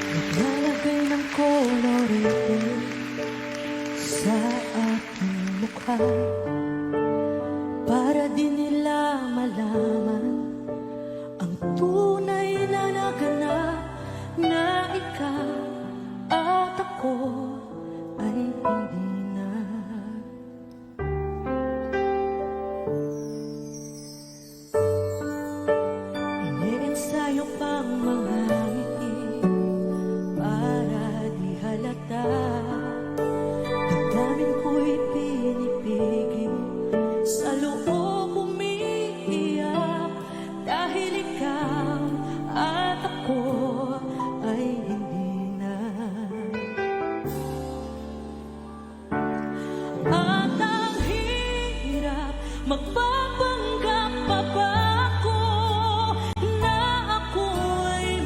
Naglalagay ng kolorete sa aking mukha para di nila malaman ang tunay na naganap, na ikaw at ako ay hindi na. Ine-ensayo pang mga ngiti para di halata. Damdamin ko'y pinipigil, sa loob umiiyak, dahil ikaw at ako ay hindi na. At ang hirap, magpapanggap pa ba ako na ako ay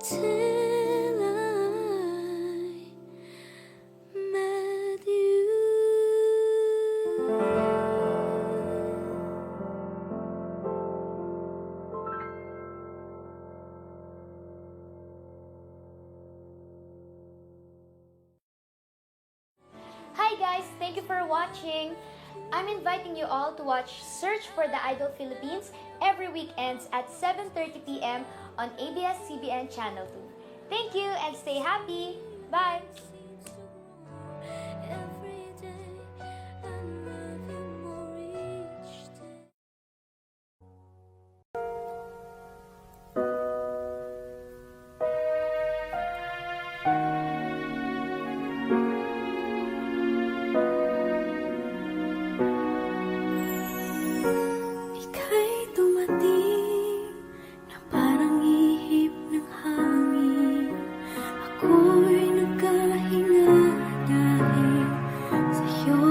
till I met you. Hi guys! Thank you for watching! I'm inviting you all to watch Search for the Idol Philippines every weekends at 7:30 p.m. on ABS-CBN Channel 2. Thank you and stay happy! Bye! Every day I love you more each day. Ika'y dumating na parang ihip ng hangin. Ako'y nagkahinga dahil sa'yo.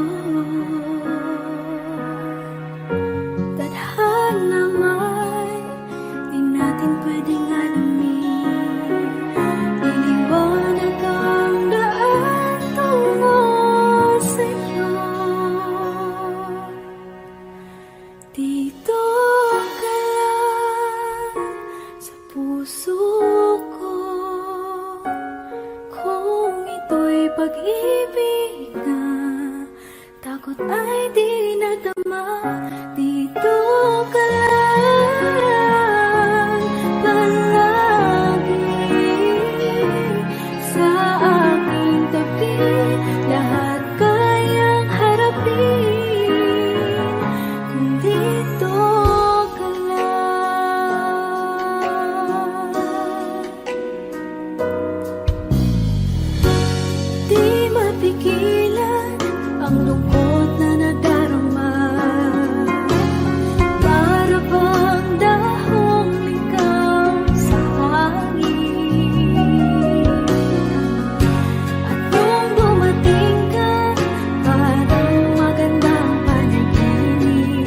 Tadhana nga'y di natin pwedeng alamin. Liliwanag ang daan tungo sa'yo. Dito ka lang sa puso ko. Kung ito'y pag-ibig na takot ay di nadama. Dito ka lang palagi sa aking tabi. Lahat kayang harapin kung dito ka lang. Di mapigilan ang lungkot na nadarama. Para bang dahong ligaw sa hangin. At nung dumating ka, parang magandang panaginip.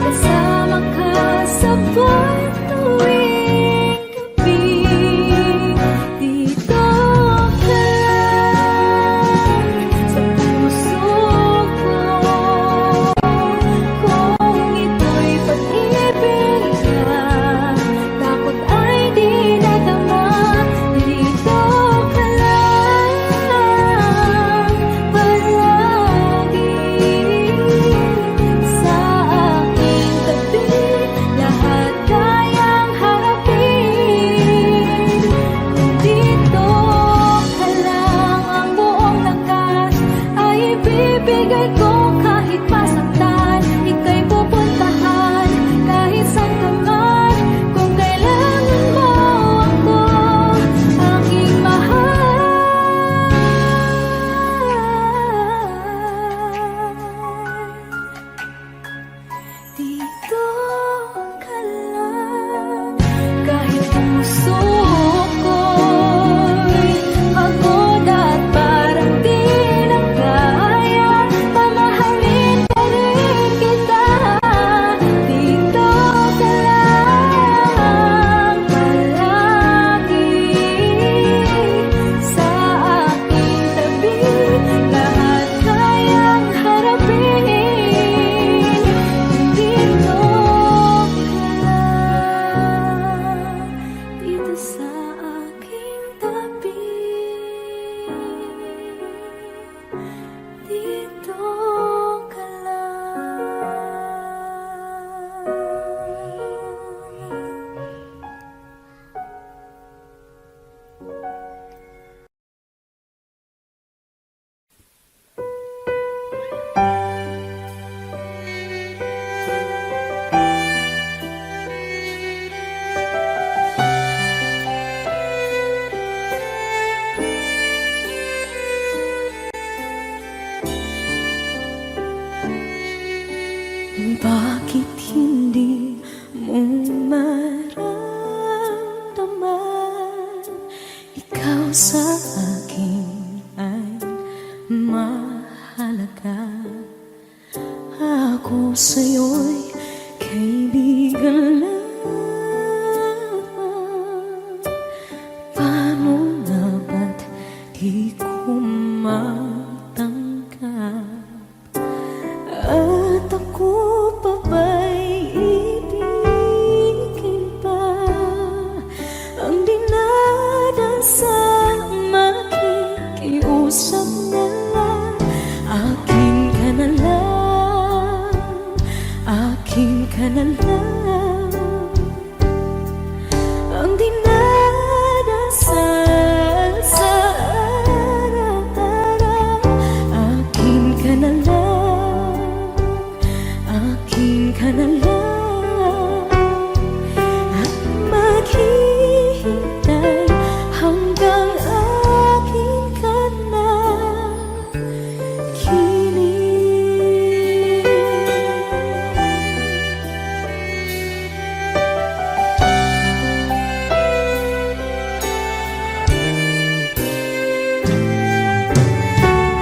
Kasama ka sa buwan tuwing gabi. Dito ka lang sa puso ko. Kung ito'y pag-ibig na takot ay di nadama. Dito ka lang palagi sa aking tabi. Lahat kayang harapin kung dito ka lang. Ang buong lakas ay ibibigay ko kahit masaktan. Ika'y pupuntahan kahit saan ka man. Kung kailangan mo ako, aking mahal. Dito ka lang kahit puso ko'y pagod at parang di na kaya. Mamahalin pa rin kita. Dito ka lang palagi sa aking tabi. Lahat kayang harapin kung dito ka lang. Dito sa aking tabi. Dito ka lang. Bakit hindi mo maramdaman? Ikaw sa akin ay mahalaga. Ako sa'yo'y kaibigan lang. di ko matanggap. At ako pa ba'y ibigin pa? Ang dinadasang makikiusap na lang. Akin ka na lang, akin ka na lang. Ang dinadasal sa araw-araw. Akin ka na lang, akin ka na lang. At maghihintay hanggang akin ka na kilig.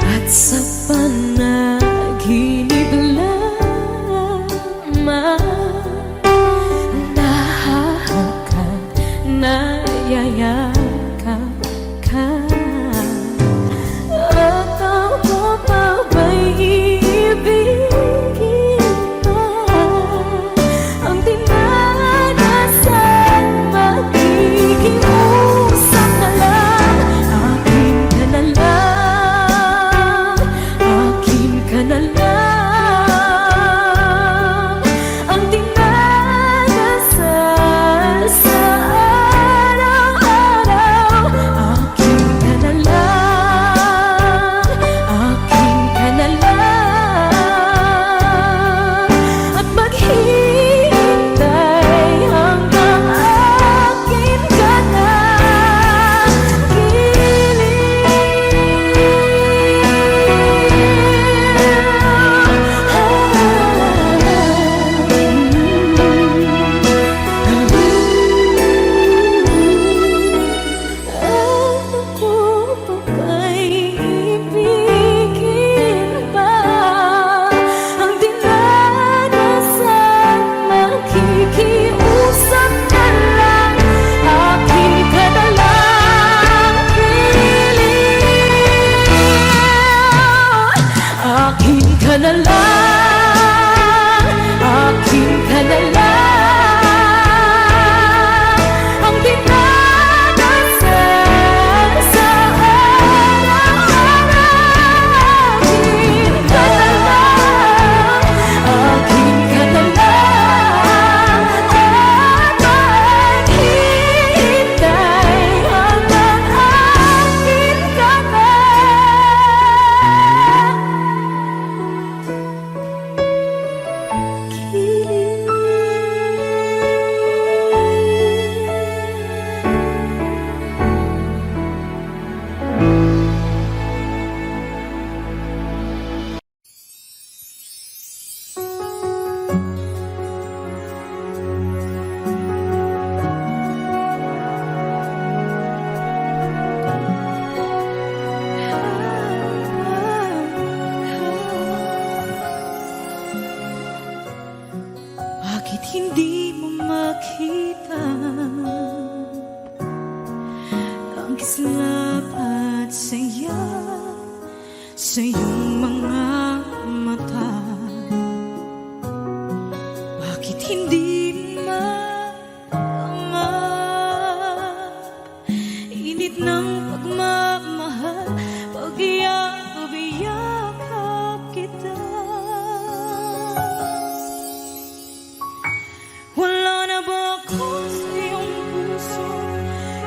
At sa panaginip lamang nahahakan, nayayakap ka. At ako pa ba'y iibigin pa? Ang dinadasal makikiusap na lang. Akin ka na lang, akin ka na lang. Ang dinadasal sa araw-araw. Akin ka na lang, akin ka na lang. At maghihintay hanggang akin ka na At ako pa ba'y ibigin pa? Ang dinadasal makikiusap na lang. Akin ka na lang, kilig. Akin ka na lang, akin ka na lang. Ang dinadasal sa araw-araw. Akin ka na lang, akin ka na lang. At maghihintay hanggang akin ka na Bakit hindi mo makita ang kislap at saya sa iyong mga mata? Bakit hindi init ng pagmamahal pag iyakap kita? Wala na ba ako sa iyong puso?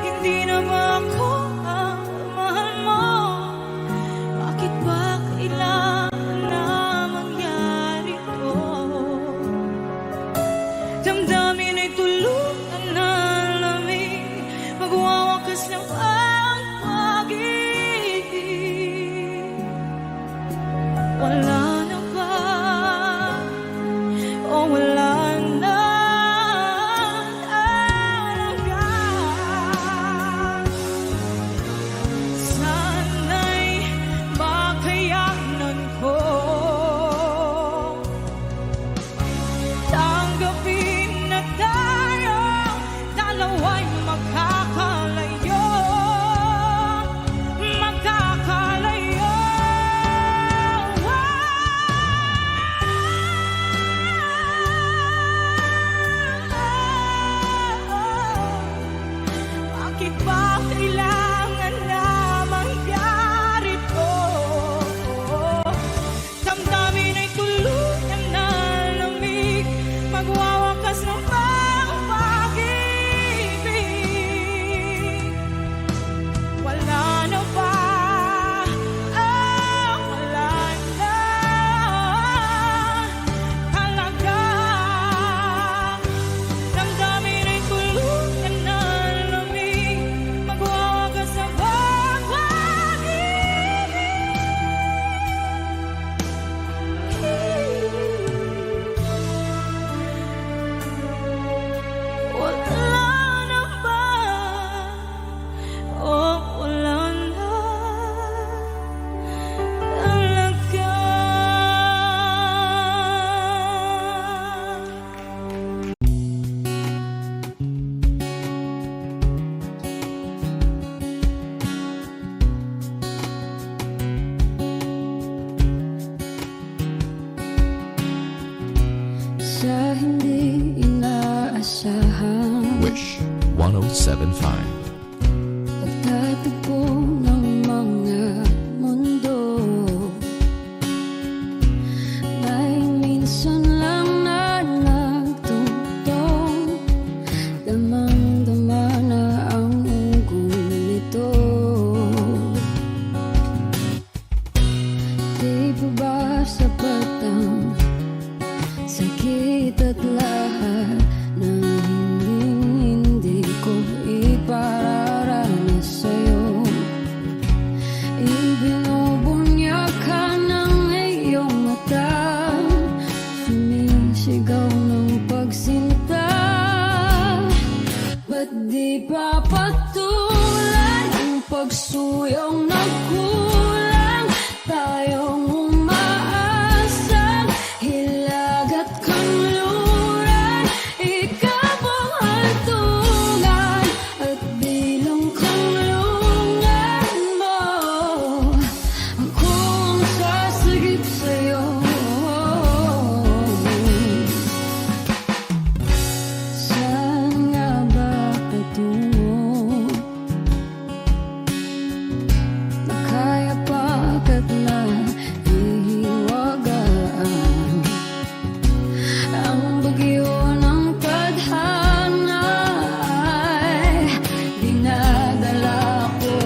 Hindi na ba ako ang mahal mo? Bakit ba kailangan na mangyari to? Damdamin ay tulutan na lamig, magwawakas ng ang pag-ibig. Wala na ba? O wala na talaga? Pagtatagpo ng mga mundo, may minsan lang na nagtutong, damang-dama na ang ugol nito. Di pa ba sapat ang sakit at lahat ng hindi ko ipararanas sa'yo? Ibinubunya ka ng iyong mata, sumisigaw ng pagsinta. Ba't di pa patulan ang pagsuyong nagkulang? Tayong umaasang hilag at kanluran, ikaw ang hantungan at bilang kanlungan mo. Ako ang sasagip sa'yo. Saan nga ba patungo? Nakaya pagkat nahihiwagaan ang bagyo ng tadhana ay dinadala ko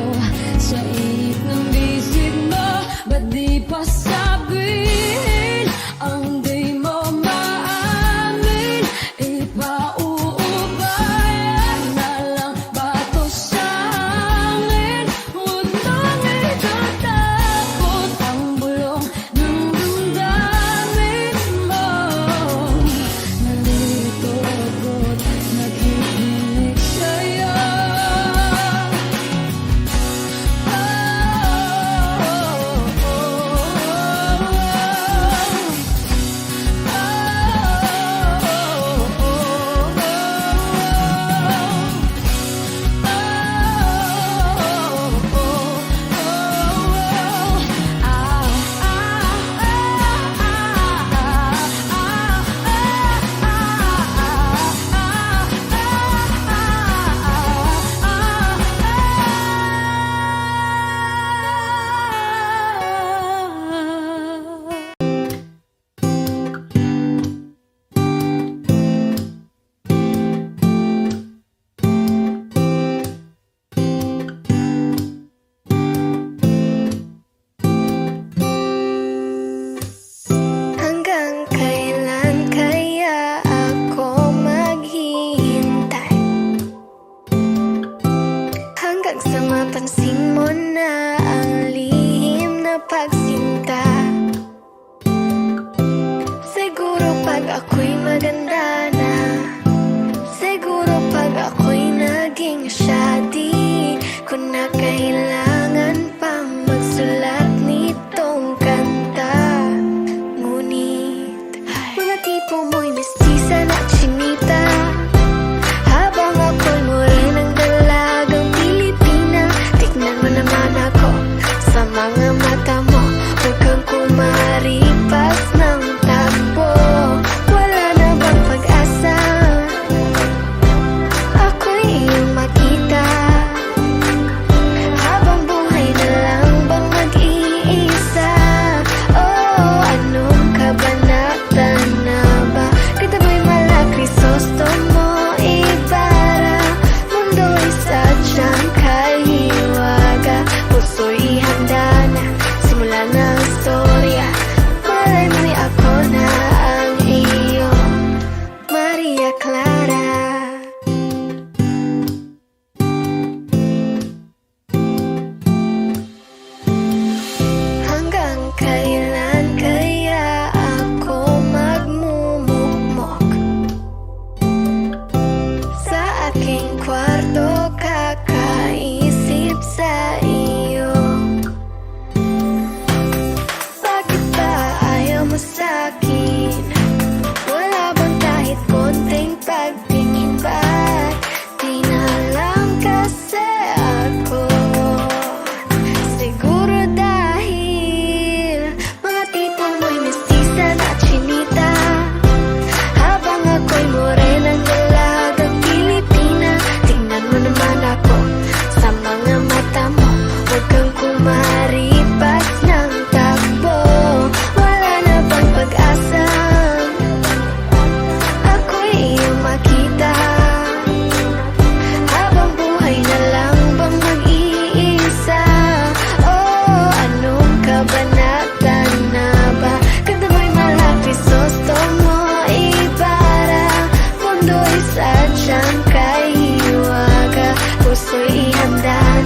sa init ng bisig mo. Ba't di pa sabihin ang di mo maamin? Ipauubayan na lang ba to sa hangin? Huwag nang itatakot ang bulong ng damdamin mo. Nalito ako't nakikinig sa'yo. Hanggang kailan kaya ako maghihintay? Hanggang sa mapansin mo na ang lihim na pagsinta. Siguro pag ako'y maganda na, siguro pag ako'y naging siya, di ko na kailangan pang magsulat nitong kanta. Ngunit mga tipo mo'y mestiza na chinita, habang ako'y morenang dalagang Pilipina. Tignan mo naman ako sa mga mata mo,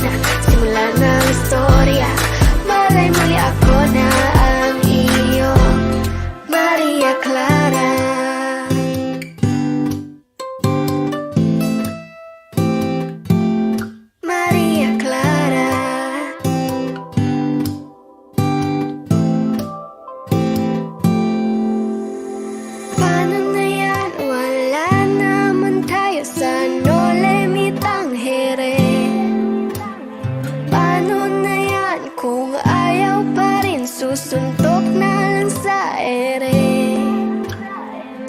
na, simula na ang istorya. Malay muli ako na ang iyong Maria Clara. Maria Clara. Paano na yan? Wala naman tayo sa Nolemitang here. Paano na yan? Kung ayaw pa rin, susuntok na lang sa ere.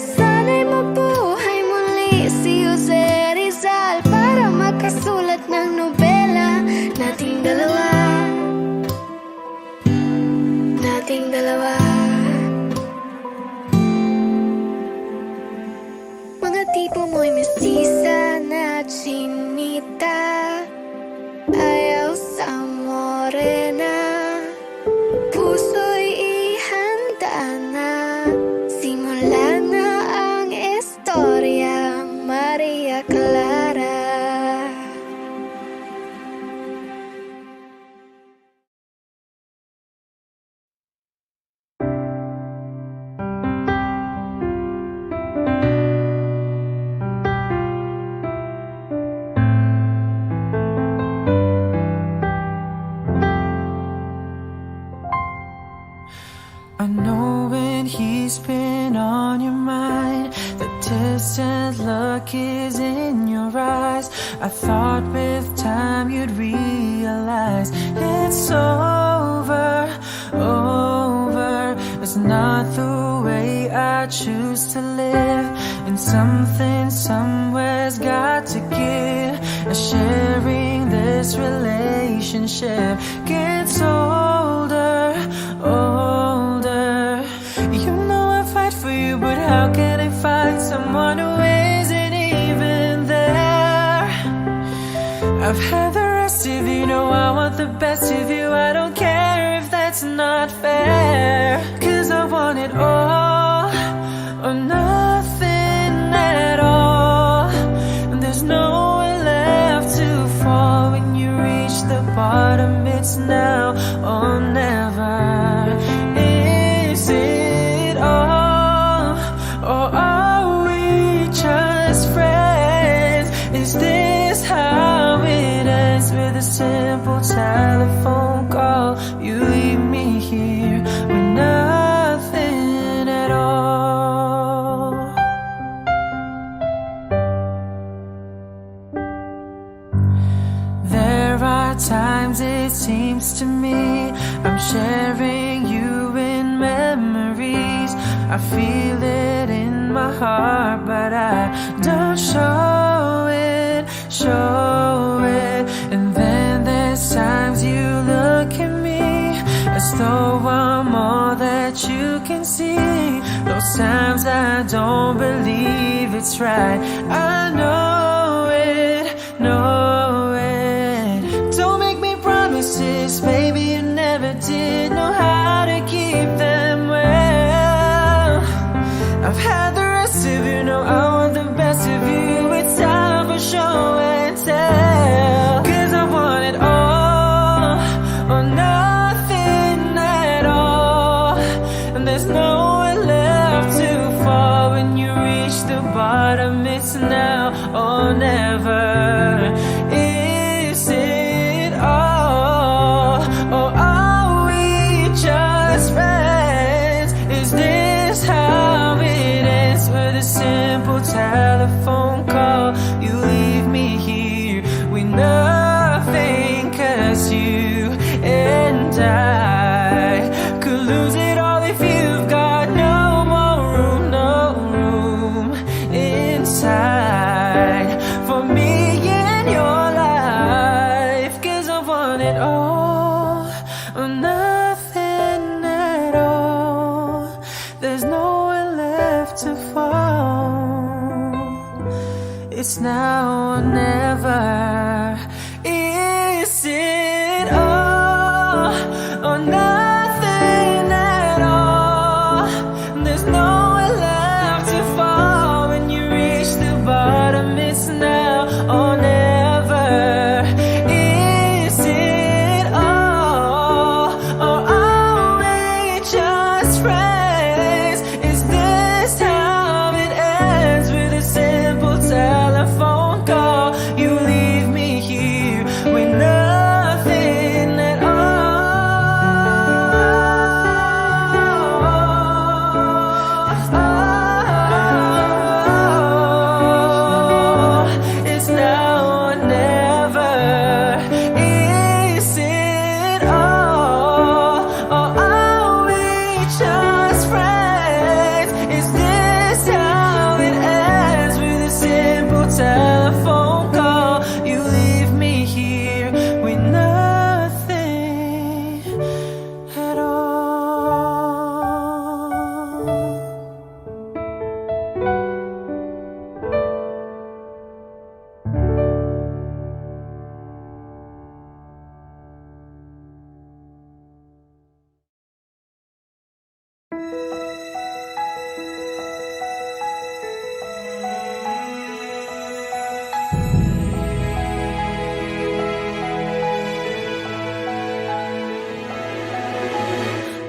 Sana'y mabuhay muli si Jose Rizal para makasulat ng nobela nating dalawa. Nating dalawa. Mga tipo mo'y mestiza na chinita, ayaw sa morena. Puso'y ihanda na, simula na ang istorya. Maria Clara. I know when he's been on your mind, the distant look is in your eyes. I thought with time you'd realize it's over, over. It's not the way I choose to live, and something somewhere's got to give. And sharing this relationship gets older, older. You know I fight for you, but how can I find someone who isn't even there? I've had the rest of you, know I want the best of you. I don't care if that's not fair, 'cause I want it all or nothing at all. And there's nowhere left to fall. When you reach the bottom, it's now or never. Is it all, or are we just friends? Is this how it ends, with a simple telephone call? You leave me here with nothing at all. There are times it seems to me I'm sharing you in memories. I feel it in my heart, but I don't show it, show it. And then there's times you look at me as though I'm all that you can see. Those times I don't believe it's right. I know it, know it. Don't make me promises, baby, you never did know how to keep them well. I've had the rest of you, know I want the best of you. It's time for show and tell, 'cause I want it all or nothing at all. And there's nowhere left to fall. When you reach the bottom, it's now or never. Is it all, or are we just friends? Is this how it ends, with a simple telephone call? You leave me here with nothing, 'cause you and I could lose it all if you've got no more room, no room inside for me in your life. 'Cause I want it all or nothing at all. There's nowhere left to fall. It's now or never. Is it all or nothing at all? There's nowhere left to fall. When you reach the bottom, it's now or never. Is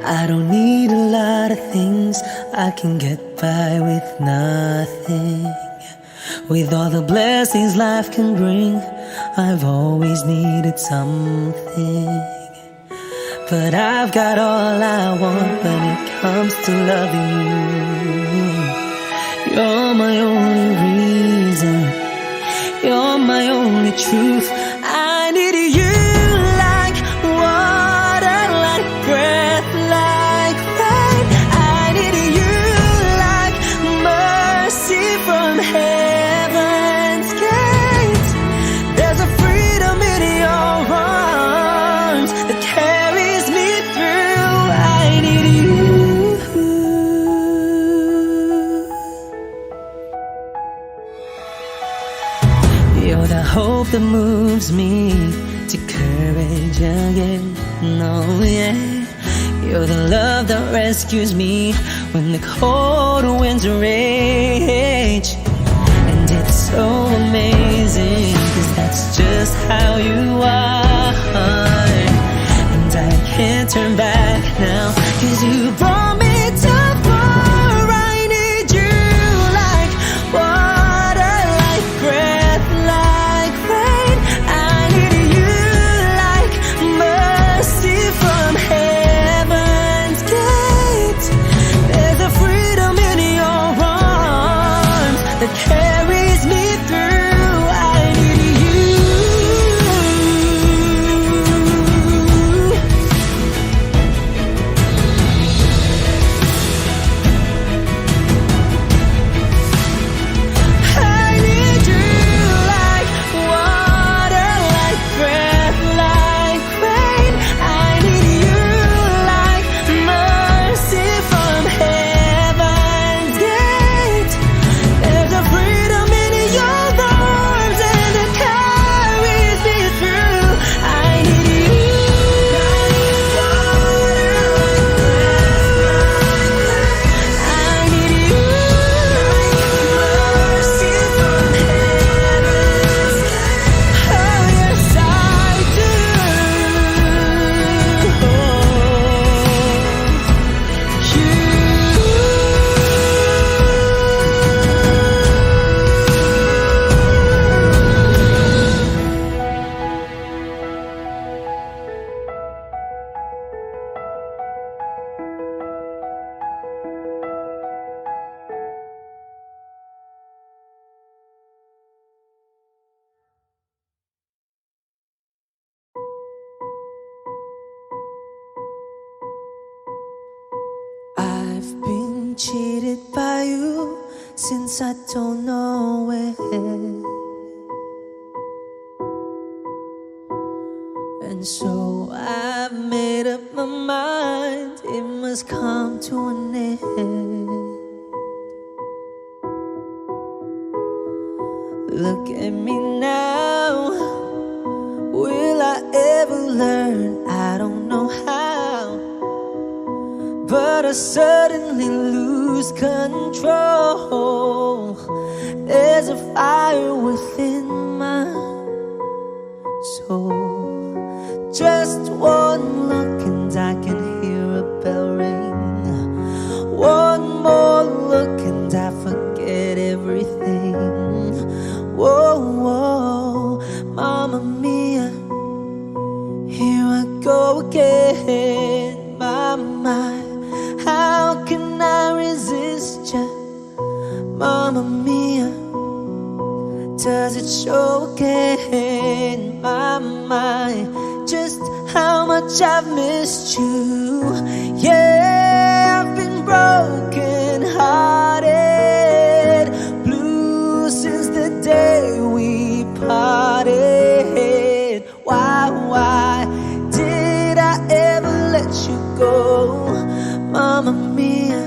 I don't need a lot of things, I can get by with nothing. With all the blessings life can bring, I've always needed something. But I've got all I want when it comes to loving you. You're my only reason, you're my only truth. I need you like water, like breath, like rain. I need you like mercy from heaven's gate. There's a freedom in your arms that carries me through. I need you. You're the hope that moves me to courage again. No, yeah. You're the love that rescues me when the cold winds rage. And it's so amazing, 'cause that's just how you are. And I can't turn back now, 'cause you brought me too far. I need you like water, like breath, like rain. I need you like mercy from heaven's gate. There's a freedom in your arms that carries me through. I need you. I need you like water, like breath, like rain. I need you like mercy from heaven's gate. There's a freedom in your arms and it carries me through. I need you. I need you like mercy from heaven's gate. Oh yes, I do. I've been cheated by you since I don't know when. And so I've made up my mind, it must come to an end. Look at me now, will I ever learn? I don't know how, but I suddenly lose control. There's a fire within my soul. Just one look and I can hear a bell ring. One more look and I forget everything. Whoa, whoa, Mamma Mia, here I go again. My, how can I resist ya? Mamma Mia, does it show again? My, just how much I've missed you. Yeah, I've been broken hearted, blue since the day we parted. Why did I ever let you go? Mamma Mia,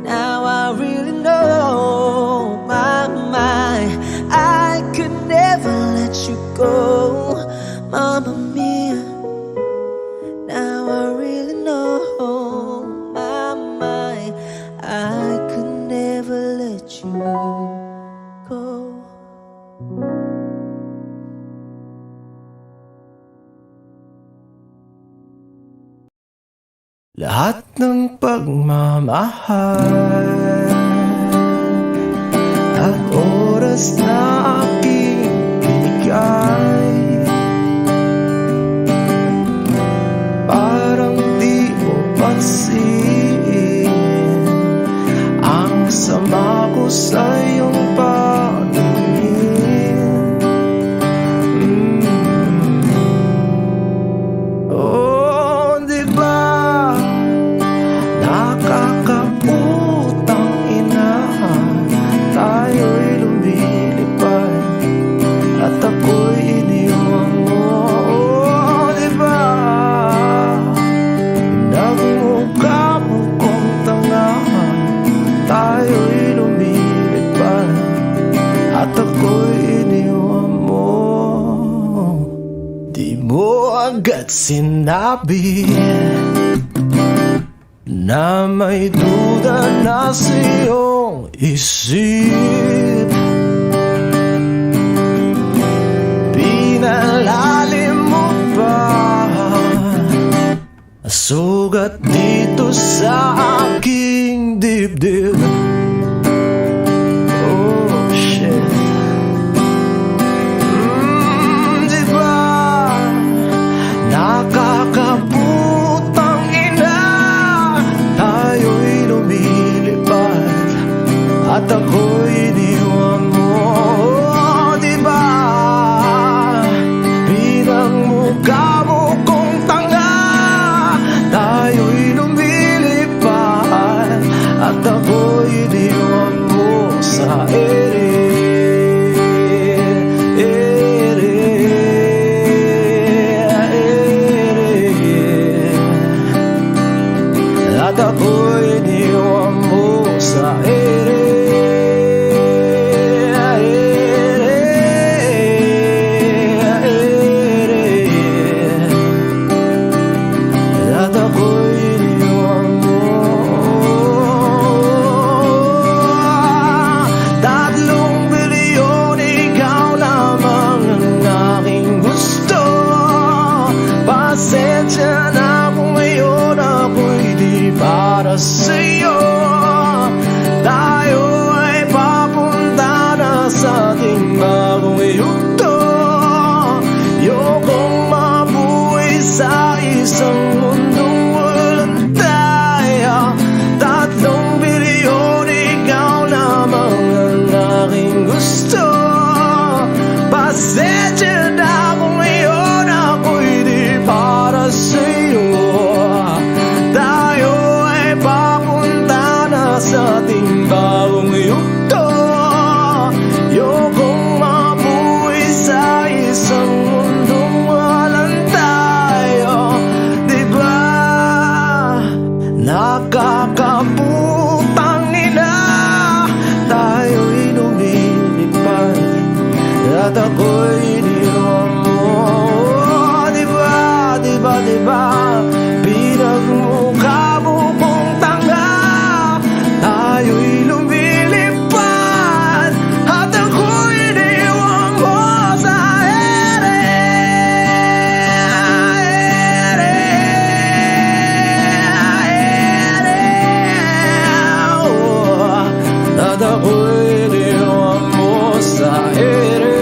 now I really know. My, I could never let you go. Mamma Mia, now I really know. My, I could never let you go. lahat ng pagmamahal at oras na aking binigay. Parang di mo pansin ang sama ko sa iyong paningin. Oh, di ba nakakaputang ina, tayo'y lumilipad at ako'y iniwan mo. Oh, di ba nagmukha mo kong tanga, tayo'y lumilipad at ako'y iniwan mo. Di mo agad sinabi na may duda na sa iyong isip. Pinalalim mo pa sugat dito sa aking dibdib. Oh shit. Di ba nakakaputang ina, tayo'y lumilipad at ako'y iniwan mo. Oh, di ba pinagmukha mo kong tanga, tayo'y lumilipad at ako'y iniwan mo sa ere. At ako'y iniwan mo sa ere. At ako'y iniwan mo. Tatlong bilyon, ikaw lamang ang aking gusto. Pasensya na kung ngayon ako'y di para sa'yo. Tayo ay papunta na sa ating bagong yugto. Ayokong mabuhay sa isang mundong walang tayo. Tatlong bilyon, ikaw lamang ang aking gusto. Pasensya na kung ngayon ako'y di para sa'yo. Tayo ay papunta na sa ating bagong yugto. Ayokong mabuhay sa isang mundong walang tayo. Di ba nakakaputang ina, tayo'y lumilipad at ako'y iniwan mo. Di ba, di ba, di ba pinagmukha mo kong tanga, tayo'y lumilipad at ako'y iniwan mo sa ere. Oh, at ako'y iniwan mo sa ere.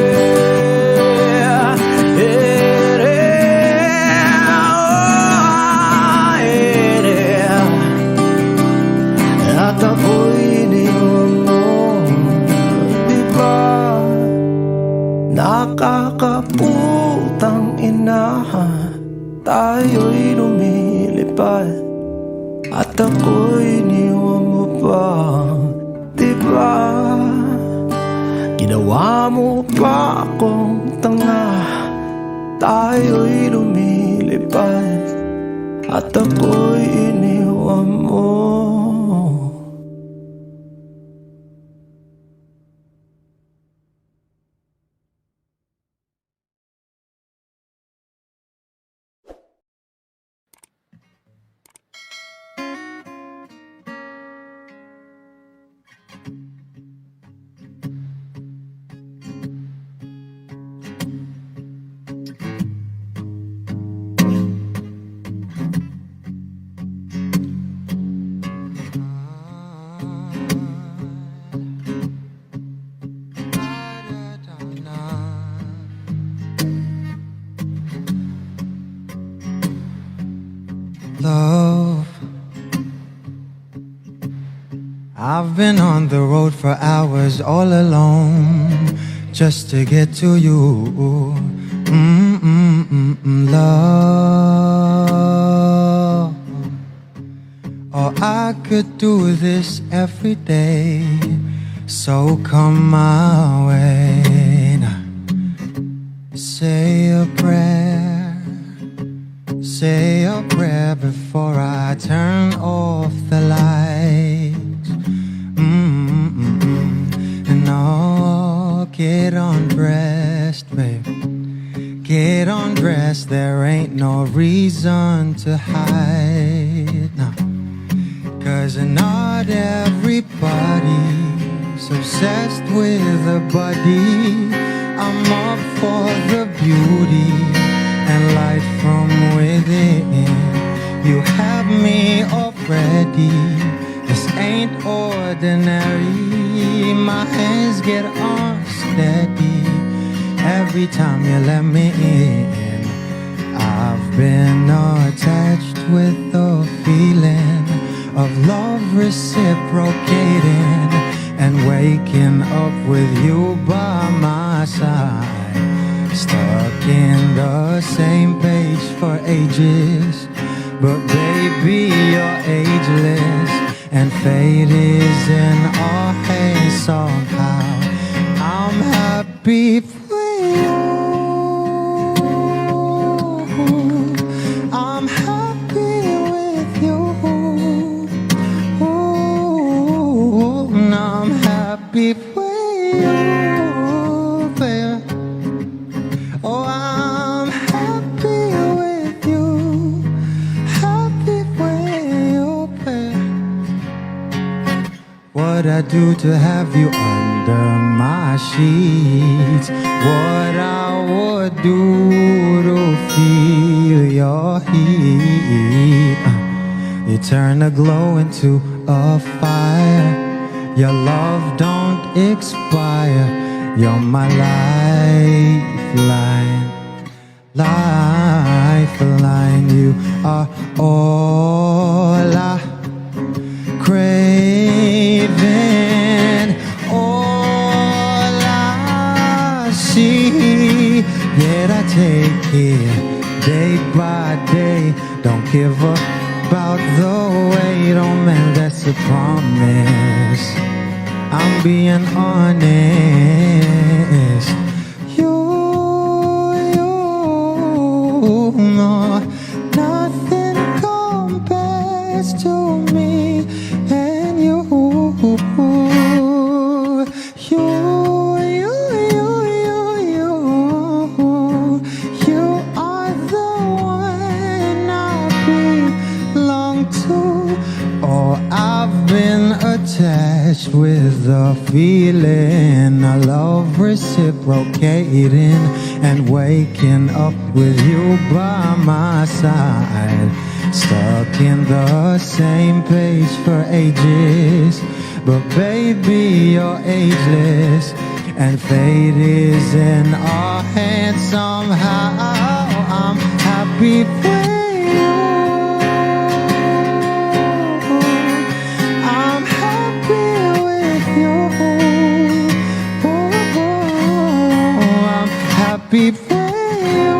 At ako'y iniwan mo. Di ba nakakaputang ina, tayo'y lumilipad at ako'y iniwan mo pa. Di ba ginawa mo pa akong tanga, tayo'y lumilipad at ako'y iniwan mo. Love, I've been on the road for hours all alone just to get to you. Love, oh, I could do this every day, so come my way now. Say a prayer, say a prayer before I turn off the lights. And oh, get undressed, babe. Get undressed, there ain't no reason to hide now. 'Cause not everybody's obsessed with a body. I'm up for the beauty and light from within. You have me already. This ain't ordinary. My hands get unsteady every time you let me in. I've been attached with the feeling of love reciprocating and waking up with you by my side. Stuck in the same page for ages, but baby, you're ageless, and fate is in our hands somehow. I'm happy for you. I'm happy with you. And I'm happy for you, baby. Oh, I'm happy with you. Happy with you, baby. What I do to have you under my sheets, what I would do to feel your heat. You turn a glow into a fire. Your love don't expire. You're my lifeline, lifeline. You are all I craving, all I see. Yet I take it day by day. Don't give up about the wait. Oh man, that's a promise. I'm being honest. You know nothing compares to me and you. You are the one I belong to. Oh, I've been attached with the feeling of love reciprocating and waking up with you by my side. Stuck in the same page for ages, but baby, you're ageless, and fate is in our hands somehow. I'm happy for you. I'm happy with you. I'm happy for you.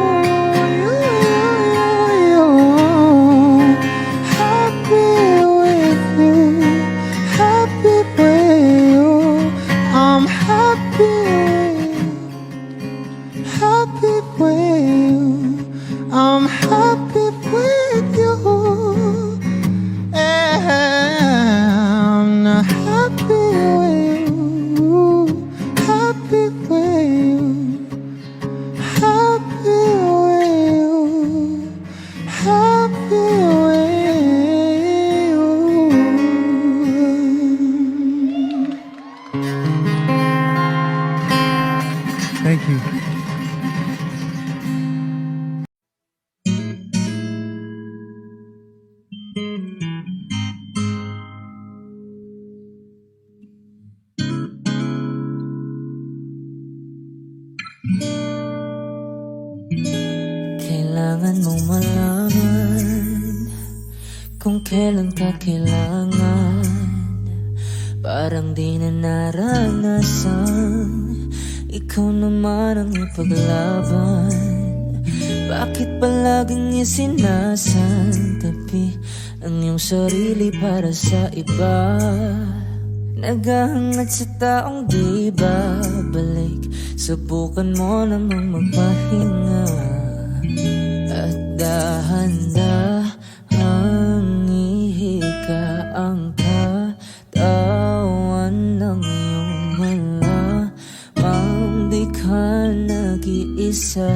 Happy with you. Happy with you. I'm happy with you. I'm happy with you. I'm not happy with you. Happy with you. Happy with you. Happy with you. Thank you. Kailangan mong malaman kung kailan ka kailangan. Parang di na naranasan, ikaw naman ang ipaglaban. Bakit palaging isinasantabi ang iyong sarili para sa iba? Naghahangad sa taong di babalik, subukan mo namang magpahinga. At dahan-dahang ihika ang katawan ng iyong malamang di ka nag-iisa.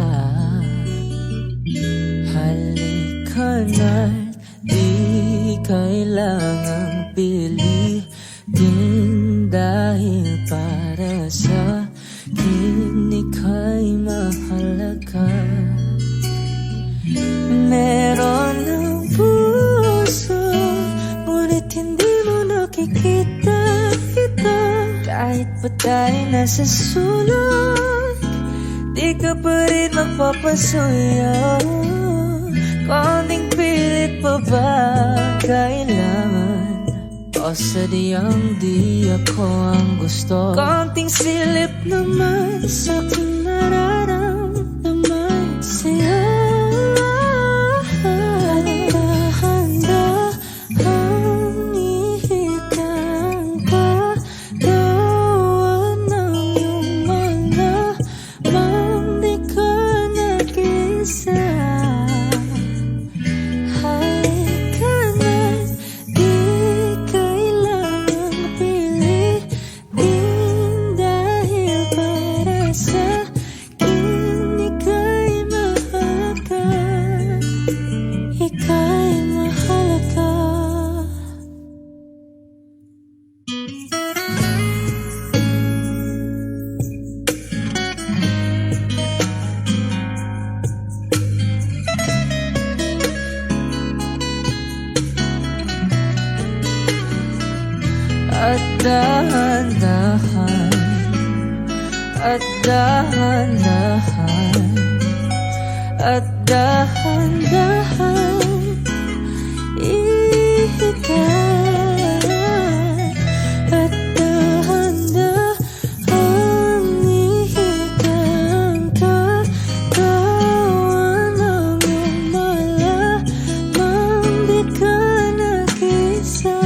Halika na't di kailangang pilitin, dahil para sa akin ika'y mahalaga. Meron ng puso, ngunit hindi mo nakikita ito. Kahit pa tayo nasa sulok, di ka pa rin magpapasuyo. Konting pilit pa ba kailangan? O sadyang di ako ang gusto? Konting silip naman sa aking nararamdaman sa'yo. Dahan-dahang ihikang katawan ng iyong malamang di ka nag-isa. At dahan-dahan, at dahan-dahan, at dahan-dahan ihika. At dahan-dahang ihika ang katawan ng iyong malamang di ka nag-isa.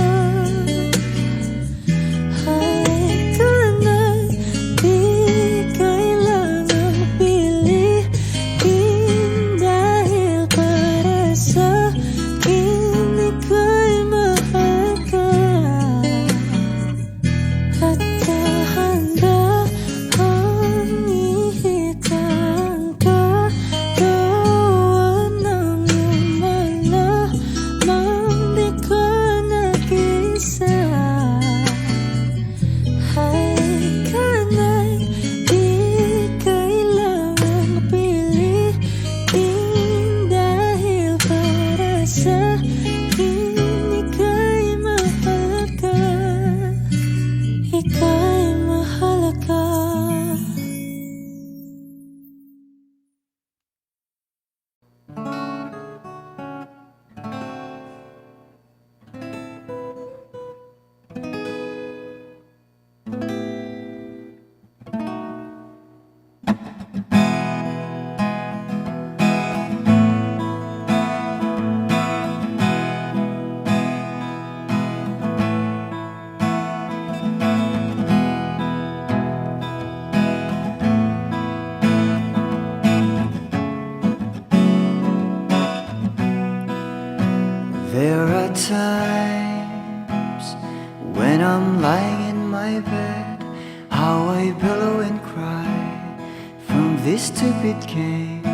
There are times when I'm lying in my bed, how I billow and cry from this stupid game,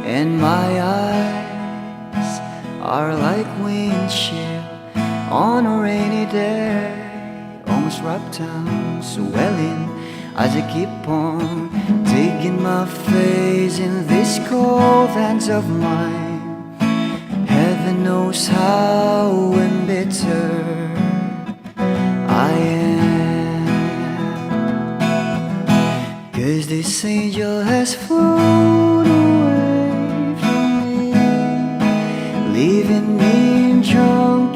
and my eyes are like windshield on a rainy day, almost wrapped down, swelling as I keep on digging my face in these cold hands of mine. Heaven knows how embittered I am, 'cause this angel has flown away from me, leaving me in drunk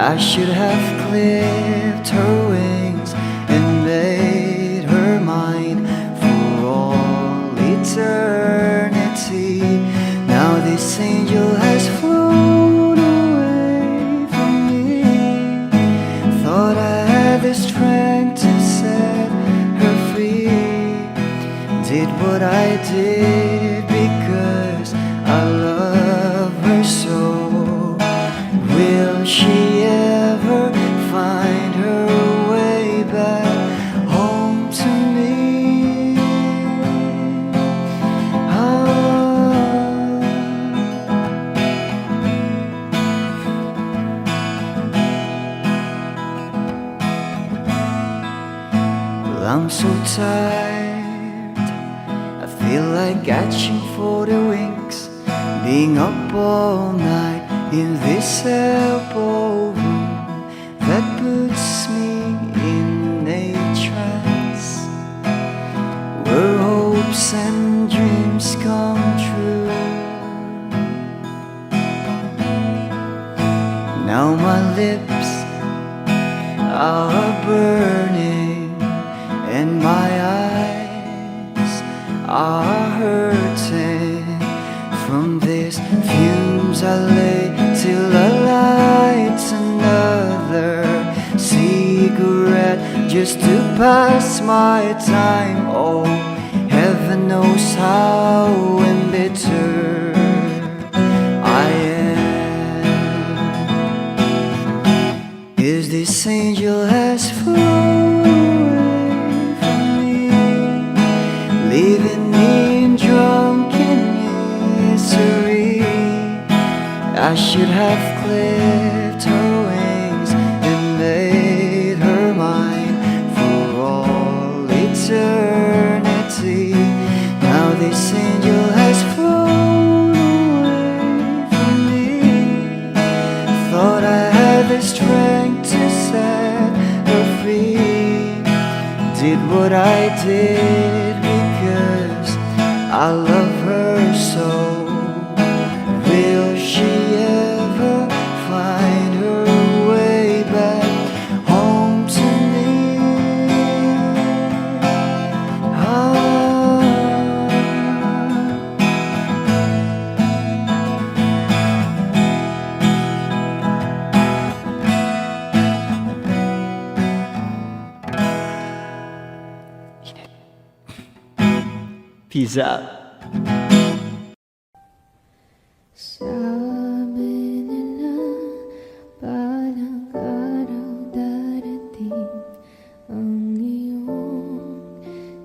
I should have clipped her wings and made her mine for all eternity. Now this angel has flown away from me. Thought I had the strength to set her free. Did what I did because I love her so. Will she ever find her way back home to me? Well, I'm so tired, I feel like catching for the wings, being up all night in this elbow room that puts me in a trance, where hopes and dreams come true. Now my lips are burning and my eyes are hurting from these fumes I lay till I light another cigarette just to pass my time. Oh, heaven knows how embittered I am. Is this angel has flown away from me, leaving me drunken misery. I should have clipped her wings and made her mine for all eternity. Now this angel has flown away from me. Thought I had the strength to set her free. Did what I did because I love her so. Will she ever find her way back home to me? Peace out. Sabi nila balang araw darating ang iyong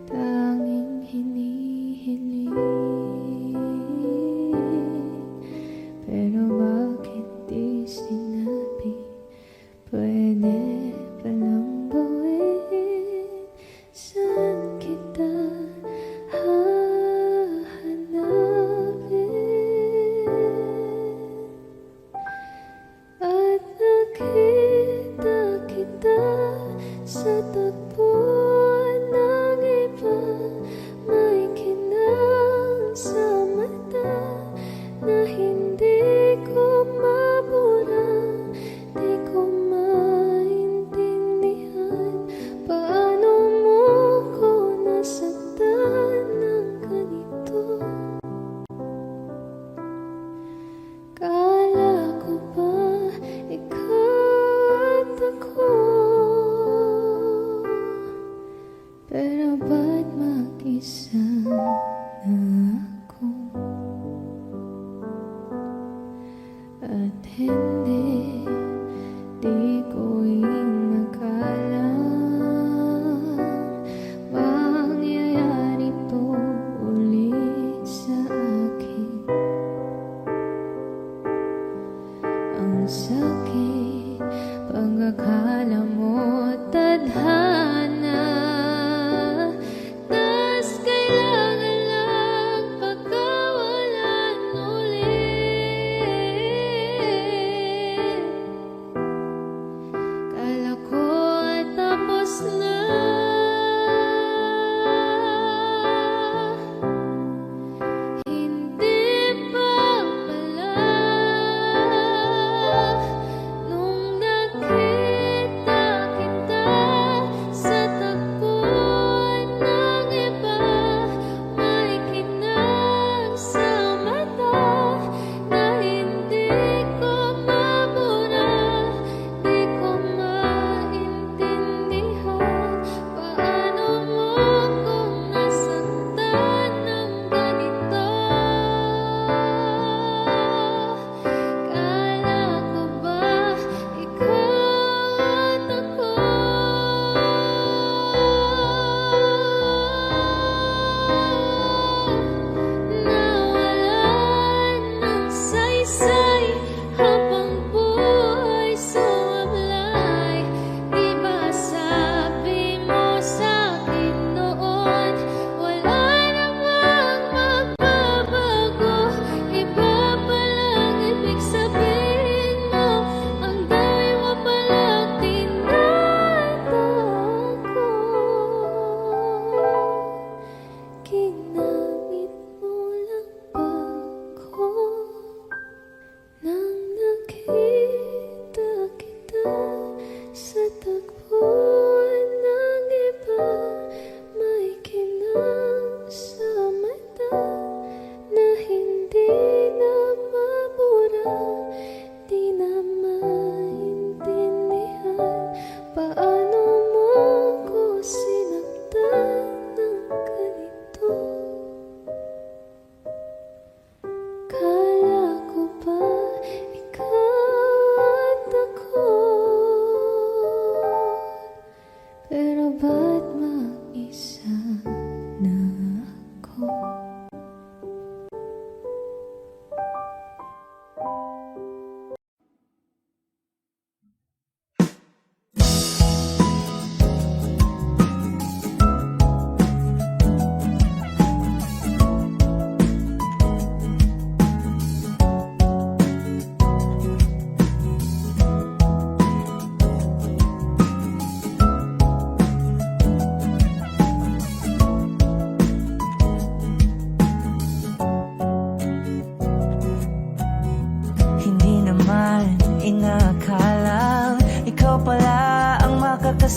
tanging hinihiling. Pero bakit di sinabi? Pwede palang gawin. Saan kita at nakita kita sa tagpuan ng iba. May kinang sa mata na hindi ko mabura. Di ko maintindihan paano mo ko nasaktan ng ganito. Kala ko ba ikaw at ako, pero ba't mag-isa na ako? At hindi, di ko inakala mangyayari to ulit sa akin. Ang sakit, pag-akala mo tadhana, tas kailangan lang pagkawalan ulit.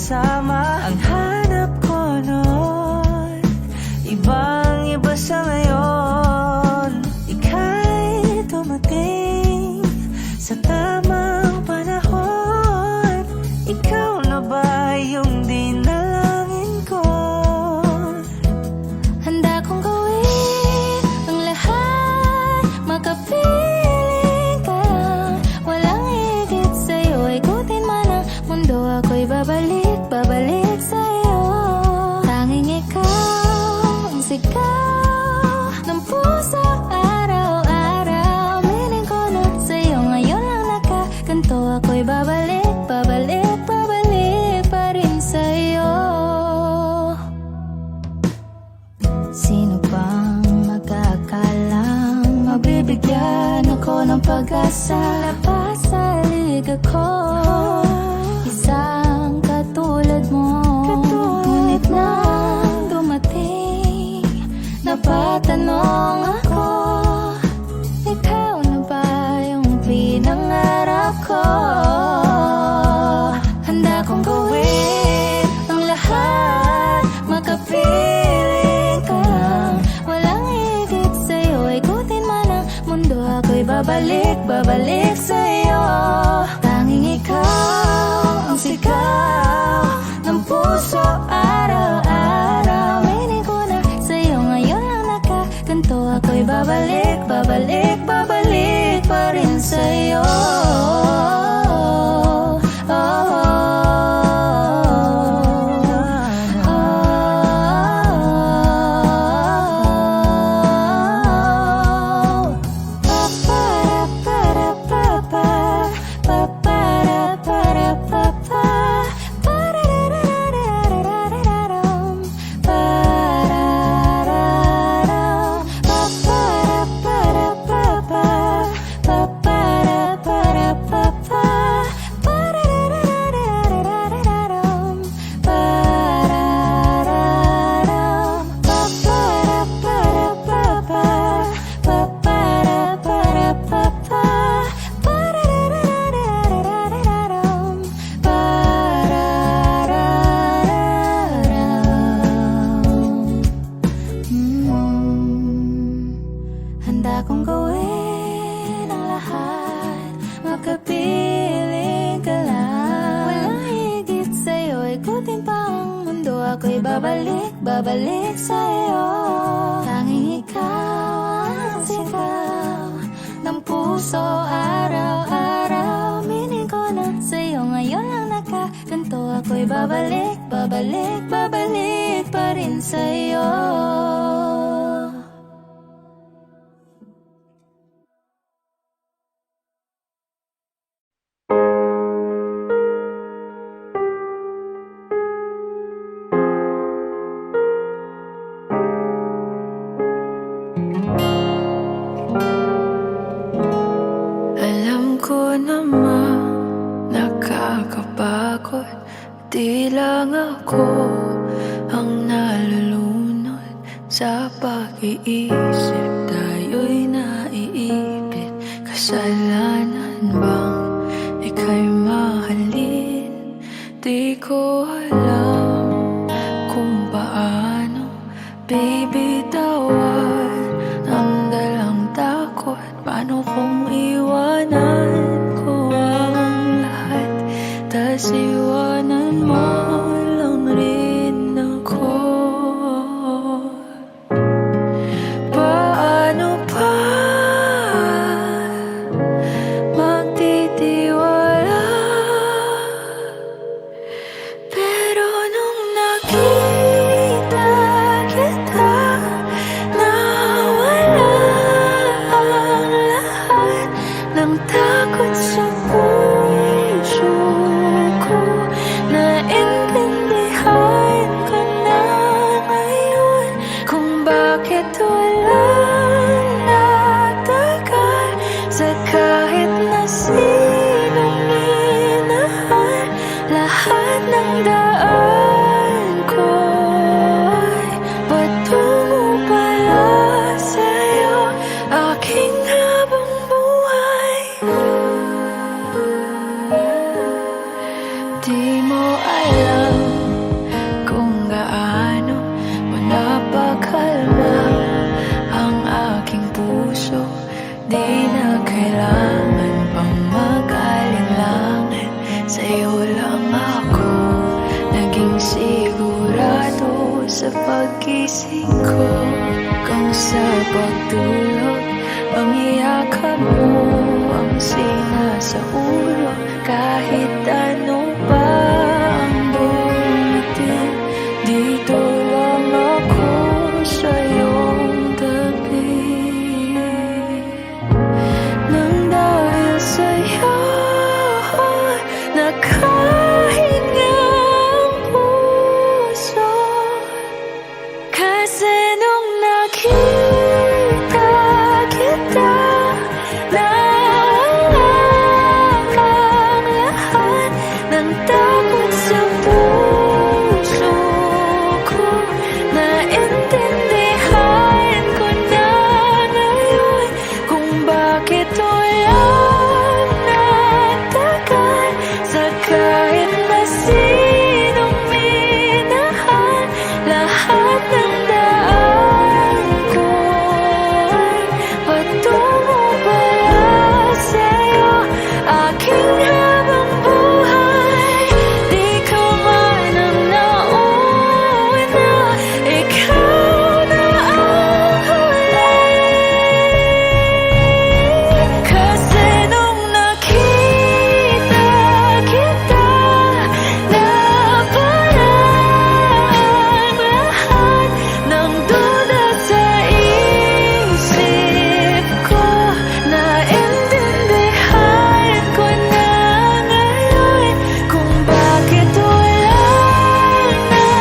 kasama. Ang hanap ko noon, ibang-iba sa ngayon. Ika'y dumating sa tamang panahon. Ikaw na ba yung dinalangin ko? Handa kong gawin ang lahat, makapiling ka. Walang higit sa'yo, ikutin man ang mundo. Ako'y babalik, babalik sa'yo. Tanging ikaw ang sigaw ng puso araw-araw. Miling ko na sa'yo, ngayon lang nakaganto. Ako'y babalik, babalik, babalik pa rin sa'yo. Sino bang magkakalang mabibigyan ako ng pag-asa? Napasalig ako, isang katulad mo. Ngunit nang dumating, napatanong ako, ikaw na ba yung pinangarap ko? Handa kong gawin ang lahat, makapiling ka lang. Walang higit sa'yo, ikutin man ang mundo. Ako'y babalik, babalik sa'yo. Tanging ikaw ang sigaw ng puso araw-araw. Mining ko na sa'yo, ngayon lang nakaganto. Ako'y babalik, babalik, babalik pa rin sa'yo. Handa kong gawin ang lahat, makapiling ka lang. Walang higit sa'yo, ikutin pa ang mundo. Ako'y babalik, babalik sa'yo. Tanging ikaw ang sigaw ng puso araw-araw. Mining ko na sa'yo, ngayon lang nakaganto. Ako'y babalik, babalik, babalik pa rin sa'yo. Alam ko naman nakakapagod, di lang ako ang nalulunod sa pag-iisip. Tayo'y naiipit, kasalanan bang ika'y mahalin? Di ko alam kung paano bibitawan ang dalang takot. Paano kung iwanan ko ang lahat, tas iwanan mo lang rin ako? Paano pa dulot. Ang iyakap mo, ang singa sa ulo. Kahit ano pa ang dumating, dito lang ako sa iyong tabi. Nang dahil sa'yo nakahinga ang puso. Kasi nung nakita kita, naalala ang lahat ng takot sa puso ko. Naintindihan ko na ngayon kung bakit walang natagal sa kahit na sinong minahal. Lahat ng daan ko ay patungo pala sa'yo, aking habang buhay. Di ka man ang nauna, ikaw na ang huli. Kasi nung nakita kita, naparaan lahat ng duda sa isip ko. Naintindihan ko na ngayon kung bakit walang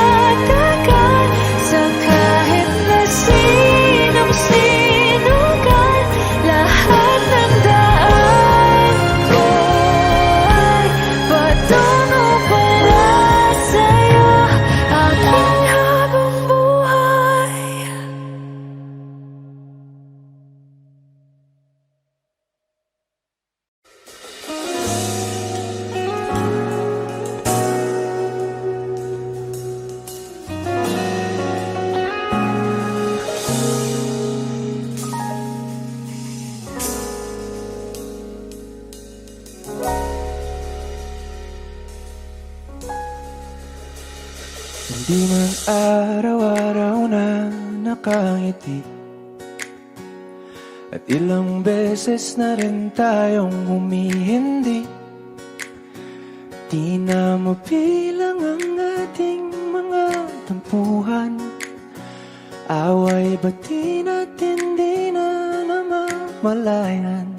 natagal sa kahit na sinong sinugal. Lahat ng daan ko ay patungo pala sa'yo, aking habang buhay. Hindi man araw-araw na nakangiti, at ilang beses na rin tayong humihindi. Di na mabilang ang ating mga tampuhan. Away ba't di natin di na namamalayan?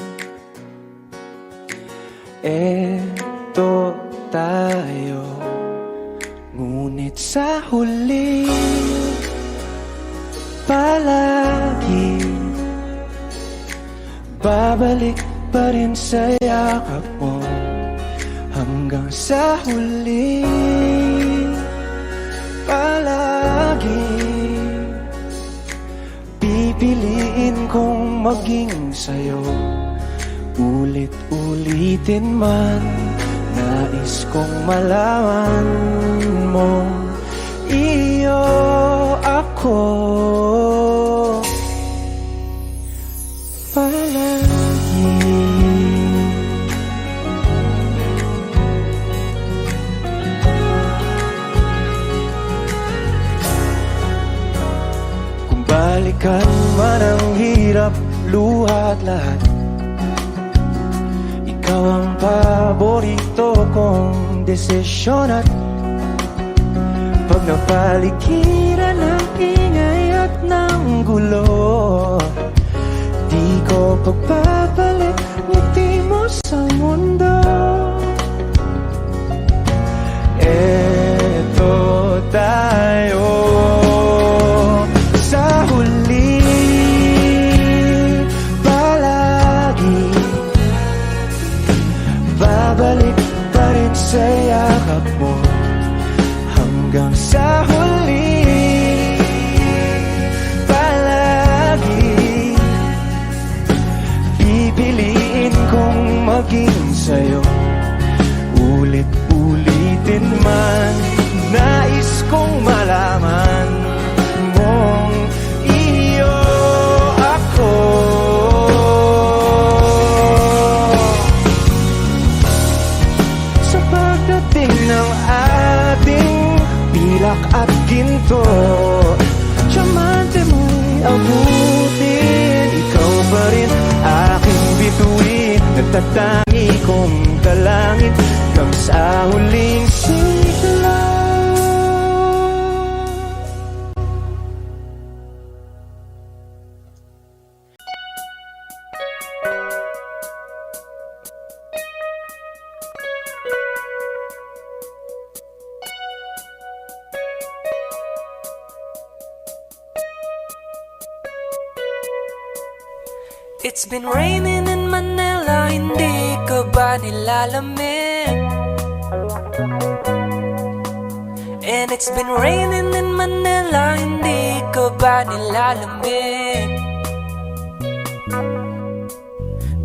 Eto tayo, ngunit sa huli palagi babalik pa rin sa yakap mo. Hanggang sa huli palagi pipiliin kong maging sa'yo. Ulit-ulitin man, nais kong malaman mo, iyo ako palagi. Kung balikan man ang hirap, luha at lahat, ikaw ang paborito kong desisyon. At pag napaligiran ng ingay at ng gulo, di ko pagpapalit ngiti mo sa mundo. Eto tayo sa huli palagi, babalik pa rin sa yakap mo. Hanggang sa huli palagi pipiliin kong maging sa'yo. Ulit-ulitin man, nais kong malaman mong iyo ako. Sa pagdating ng ating pilak at ginto, tiyamante mo'y abutin ikatangi kong kalangit hanggang sa huling sigla. It's been raining in Manila, hindi ka ba nilalamig? And it's been raining in Manila, hindi ka ba nilalamig?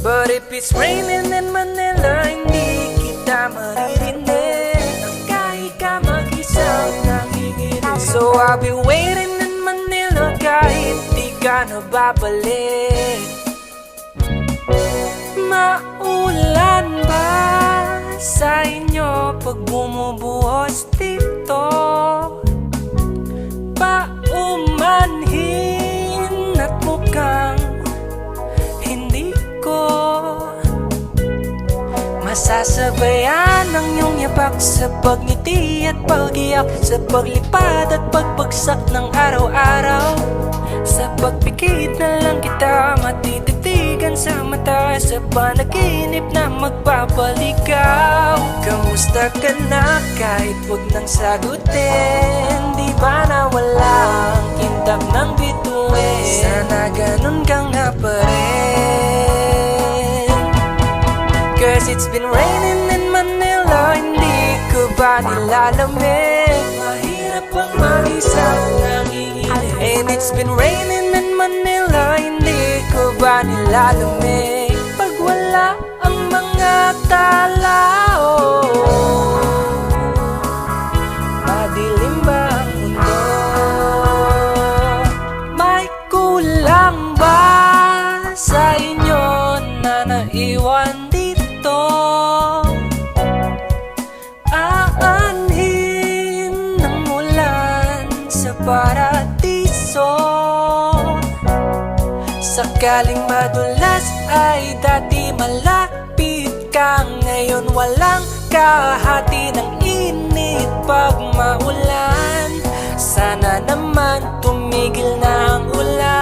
But if it's raining in Manila, hindi kita maririnig kahit ka mag-isang nanginginig. So I'll be waiting in Manila kahit di ka na babalik. Maulan ba sa inyo pag bumubuhos dito? Paumanhin at mukhang hindi ko masasabayan ang iyong yapak sa pagngiti at pag-iyak, sa paglipad at pagbagsak ng araw-araw. Sa pagpikit na lang kita matititigan sa mata, sa panaginip na magpapaligaw. Kamusta ka na kahit wag nang sagutin? Di ba na walang kintab ng bituin? Sana ganun ka nga pa rin. Cause it's been raining in Manila, hindi ko ba nilalamig? Mahirap ang mag-isang nanginginig. And it's been raining in Manila, hindi ko ba nilalamig? Pag wala ang mga tao, madilim ba ang mundo? May kulang ba sa inyo na naiwan dito? Aanhin ng ulan sa paradiso. Sakaling madulas ay dati malapit ka, ngayon walang kahati ng init pag maulan. Sana naman tumigil na ang ulan.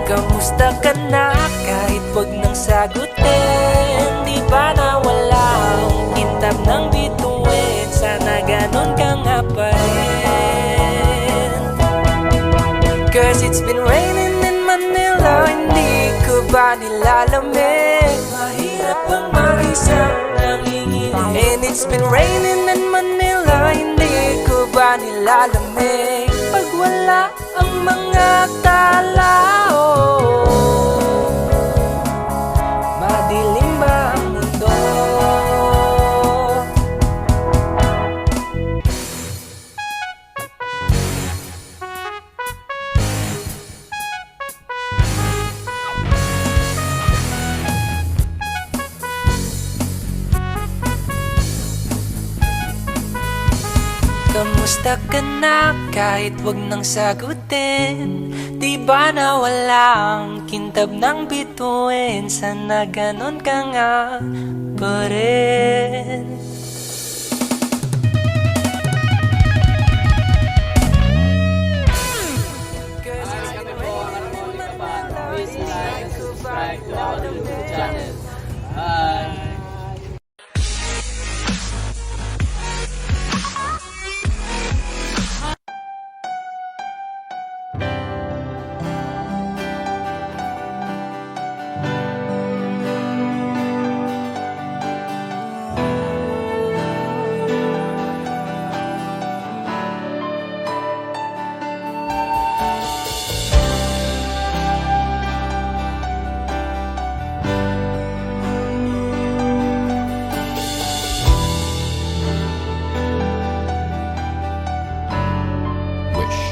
Kamusta ka na kahit wag nang sagutin? Di ba na walang kintab ng bituin? Sana ganon ka nga pa rin. Cause it's been raining in Manila, hindi ko ba nilalamig? Mahirap ang mag-isang nanginginig. And it's been raining in Manila, hindi ko ba nilalamig? Pag wala ang mga tao, madilim ba ang mundo? Kamusta ka na kahit wag nang sagutin? Di ba na walang kintab ng bituin? Sana ganon ka nga pa rin. Wish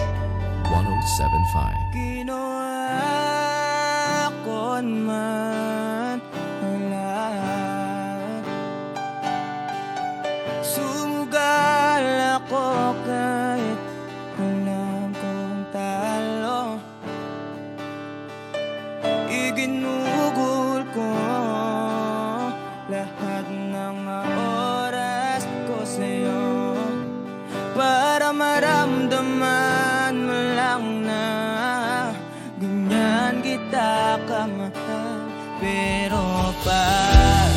1075. Ginawa ko man ang lahat. Sumugal ako kahit alam kong talo. Iginugo ko lahat ng oras ko sa'yo para maramdaman mo lang na ganyan kita kamahal. Pero pag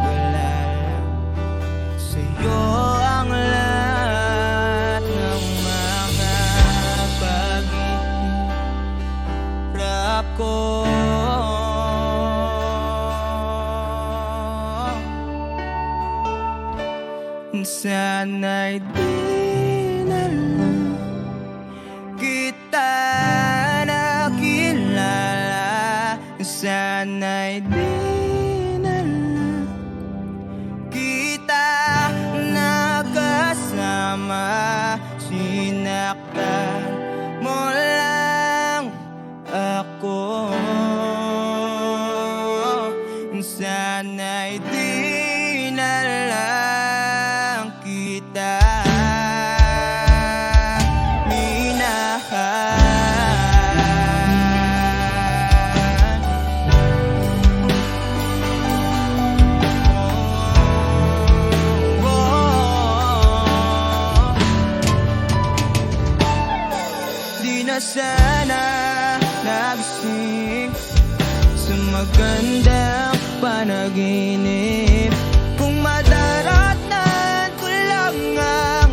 wala lang sa'yo ang lahat ng mga paghihirap ko, sana'y di na lang kita nakilala. Sana'y di na lang kita nakasama. Sinaktan mo lang ako. Sana'y di na lang kita di na sana nagising sa magandang panaginip. Kung madaratan ko lang ang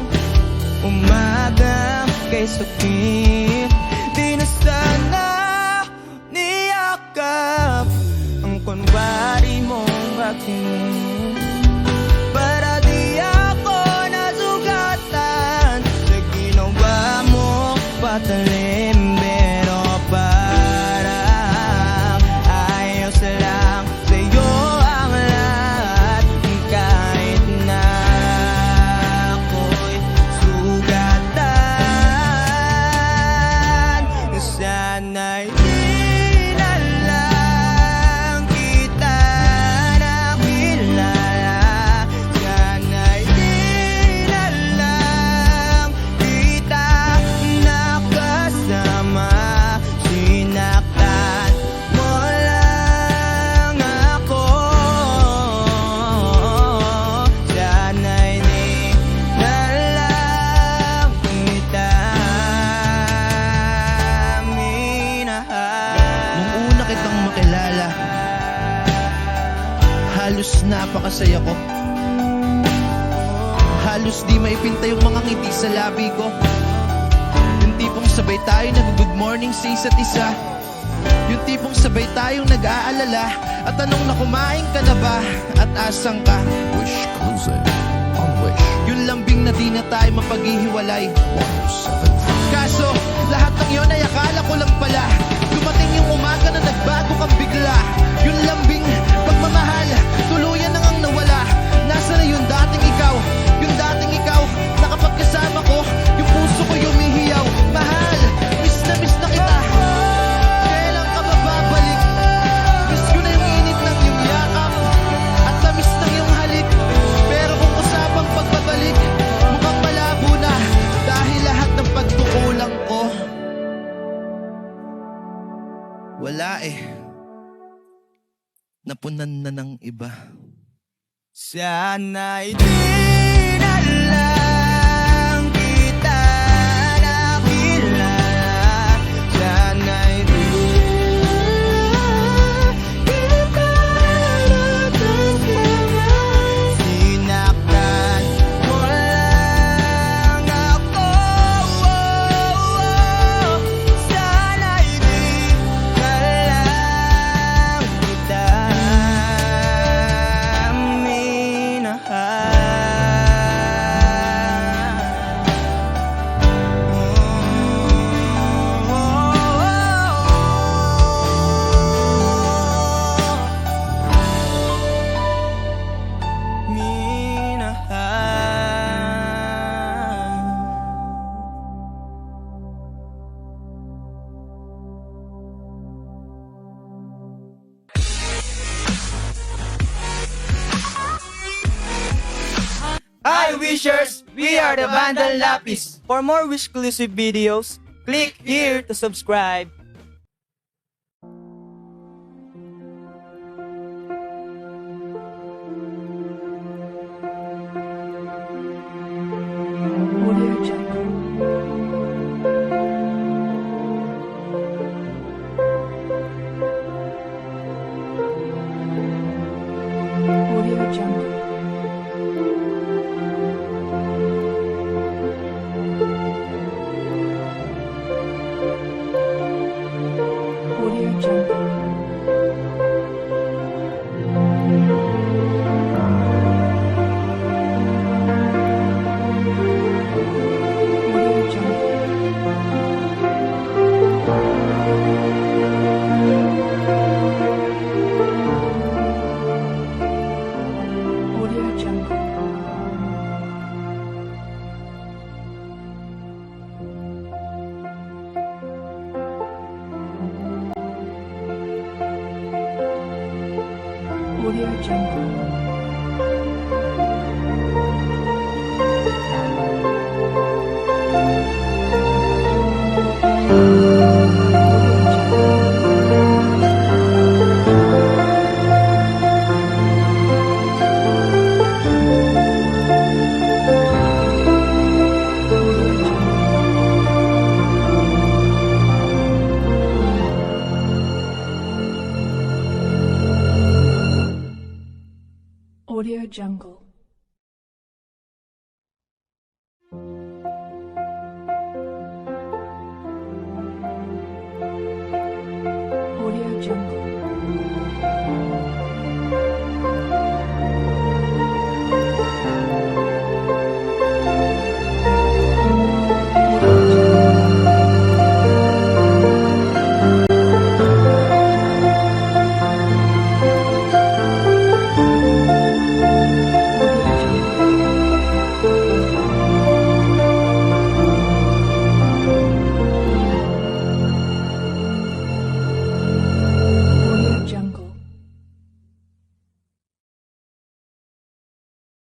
umaga kay sakit, di na sana niyakap ang kunwari mong aking, para di ako nasugatan sa ginawa mo patalim. Pero parang ayos lang sa'yo ang lahat, kahit na ako'y sugatan. Sana'y di na lang kita nakilala. Sana'y di na lang kita nakasama. Sinaktan mo lang ako. Sana'y di na lang kita minahal. Nung una kitang makilala, halos napakasaya ko. Halos di maipinta yung mga ngiti sa labi ko. Yung tipong sabay tayo nag-good morning sa isa't isa. Yung tipong sabay tayong nag-aalala at tanong na kumain ka na ba at asang ka. Wish exclusive on Wish Yung lambing na di na tayo mapaghihiwalay. 107.5. Kaso, lahat ng yun ay akala ko lang pala. Dumating yung umaga na nagbago kang bigla. Yung lambing, pagmamahal, tuluyan na ngang nawala. Nasa na yung dating ikaw? Yung dating ikaw, nakapagkasama ko. Yung puso ko yumihiyaw. Mahal, miss na kita. Kailan ka ba babalik? Miss ko na yung init ng iyong yakap at tamis ng iyong halik. Pero kung usapang pagbabalik, mukhang malabo na dahil lahat ng pagkukulang ko wala napunan na ng iba. Sana'y di na lang kita nakilala. Sana'y di kita nakasama. Sinaktan mo lang ako. Sana'y di na lang kita Hi Wishers! We are the Bandang Lapis. For more Wish-exclusive videos, click here to subscribe. Audio Jungle. Audio Jungle. Audio Jungle.